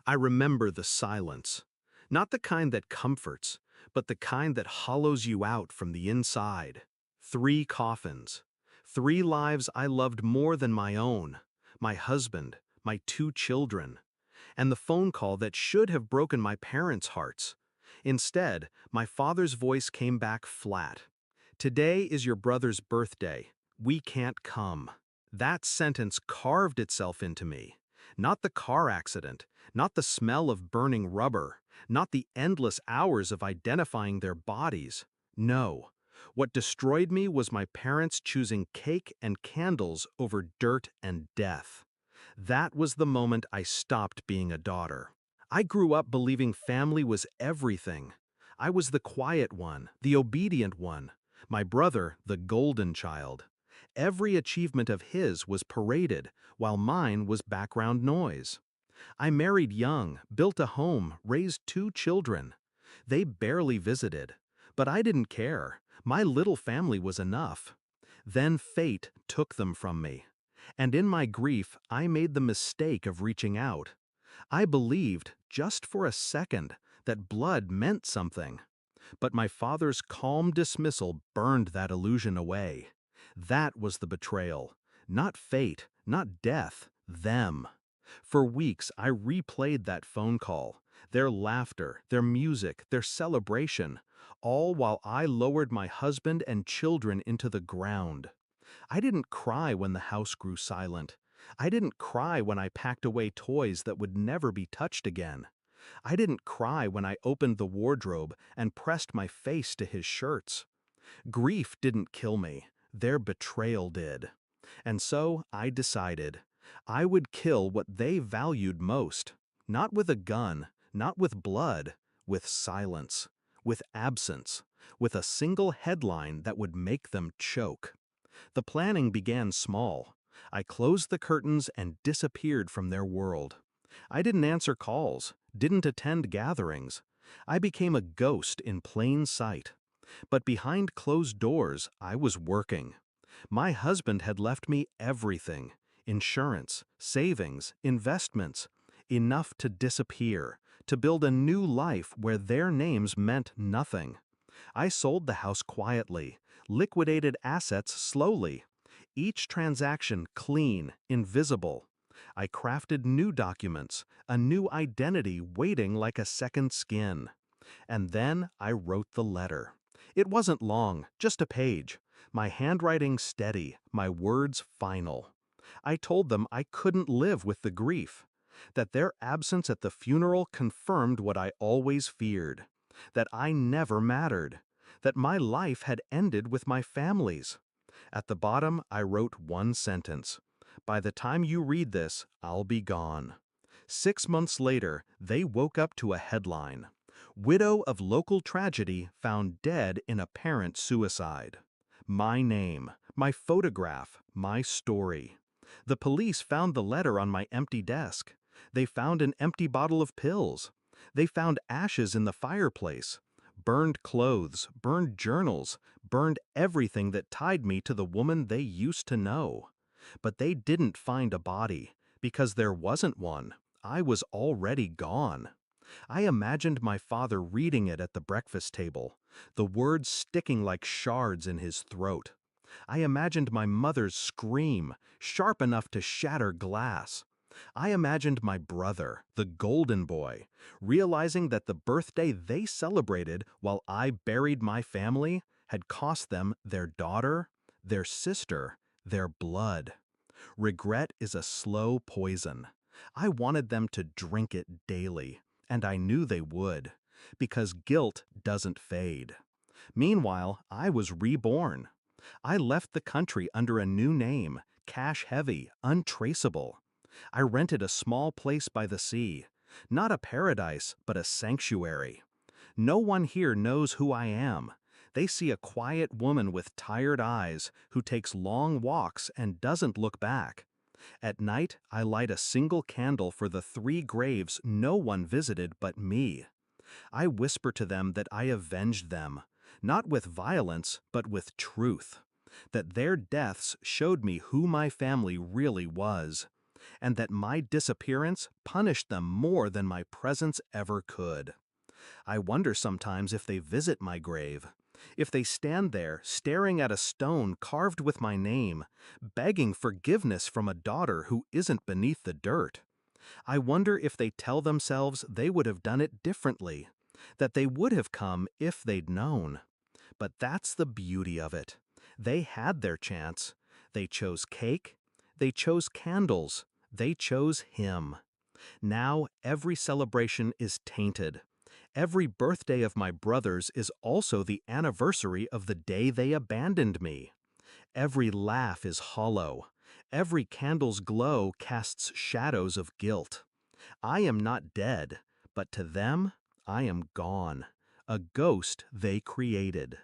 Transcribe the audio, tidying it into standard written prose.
I remember the silence. Not the kind that comforts, but the kind that hollows you out from the inside. 3 coffins. 3 lives I loved more than my own. My husband, my 2 children. And the phone call that should have broken my parents' hearts. Instead, my father's voice came back flat. Today is your brother's birthday. We can't come. That sentence carved itself into me. Not the car accident, not the smell of burning rubber, not the endless hours of identifying their bodies. No. What destroyed me was my parents choosing cake and candles over dirt and death. That was the moment I stopped being a daughter. I grew up believing family was everything. I was the quiet one, the obedient one. My brother, the golden child. Every achievement of his was paraded, while mine was background noise. I married young, built a home, raised 2 children. They barely visited. But I didn't care. My little family was enough. Then fate took them from me. And in my grief, I made the mistake of reaching out. I believed, just for a second, that blood meant something. But my father's calm dismissal burned that illusion away. That was the betrayal. Not fate, not death, them. For weeks, I replayed that phone call, their laughter, their music, their celebration, all while I lowered my husband and children into the ground. I didn't cry when the house grew silent. I didn't cry when I packed away toys that would never be touched again. I didn't cry when I opened the wardrobe and pressed my face to his shirts. Grief didn't kill me. Their betrayal did. And so I decided I would kill what they valued most. Not with a gun, not with blood, with silence, with absence, with a single headline that would make them choke. The planning began small. I closed the curtains and disappeared from their world. I didn't answer calls, didn't attend gatherings. I became a ghost in plain sight. But behind closed doors, I was working. My husband had left me everything: insurance, savings, investments, enough to disappear, to build a new life where their names meant nothing. I sold the house quietly, liquidated assets slowly, each transaction clean, invisible. I crafted new documents, a new identity waiting like a second skin. And then I wrote the letter. It wasn't long, just a page. My handwriting steady, my words final. I told them I couldn't live with the grief. That their absence at the funeral confirmed what I always feared. That I never mattered. That my life had ended with my family's. At the bottom, I wrote one sentence. By the time you read this, I'll be gone. 6 months later, they woke up to a headline. Widow of local tragedy found dead in apparent suicide. My name, my photograph, my story. The police found the letter on my empty desk. They found an empty bottle of pills. They found ashes in the fireplace. Burned clothes, burned journals, burned everything that tied me to the woman they used to know. But they didn't find a body, because there wasn't one. I was already gone. I imagined my father reading it at the breakfast table, the words sticking like shards in his throat. I imagined my mother's scream, sharp enough to shatter glass. I imagined my brother, the golden boy, realizing that the birthday they celebrated while I buried my family had cost them their daughter, their sister, their blood. Regret is a slow poison. I wanted them to drink it daily, and I knew they would, because guilt doesn't fade. Meanwhile, I was reborn. I left the country under a new name, cash-heavy, untraceable. I rented a small place by the sea, not a paradise, but a sanctuary. No one here knows who I am. They see a quiet woman with tired eyes who takes long walks and doesn't look back. At night, I light a single candle for the 3 graves no one visited but me. I whisper to them that I avenged them, not with violence, but with truth. That their deaths showed me who my family really was. and that my disappearance punished them more than my presence ever could. I wonder sometimes if they visit my grave, if they stand there staring at a stone carved with my name, begging forgiveness from a daughter who isn't beneath the dirt. I wonder if they tell themselves they would have done it differently, that they would have come if they'd known. But that's the beauty of it. They had their chance. They chose cake. They chose candles. They chose him. Now every celebration is tainted. Every birthday of my brothers is also the anniversary of the day they abandoned me. Every laugh is hollow. Every candle's glow casts shadows of guilt. I am not dead, but to them, I am gone, a ghost they created.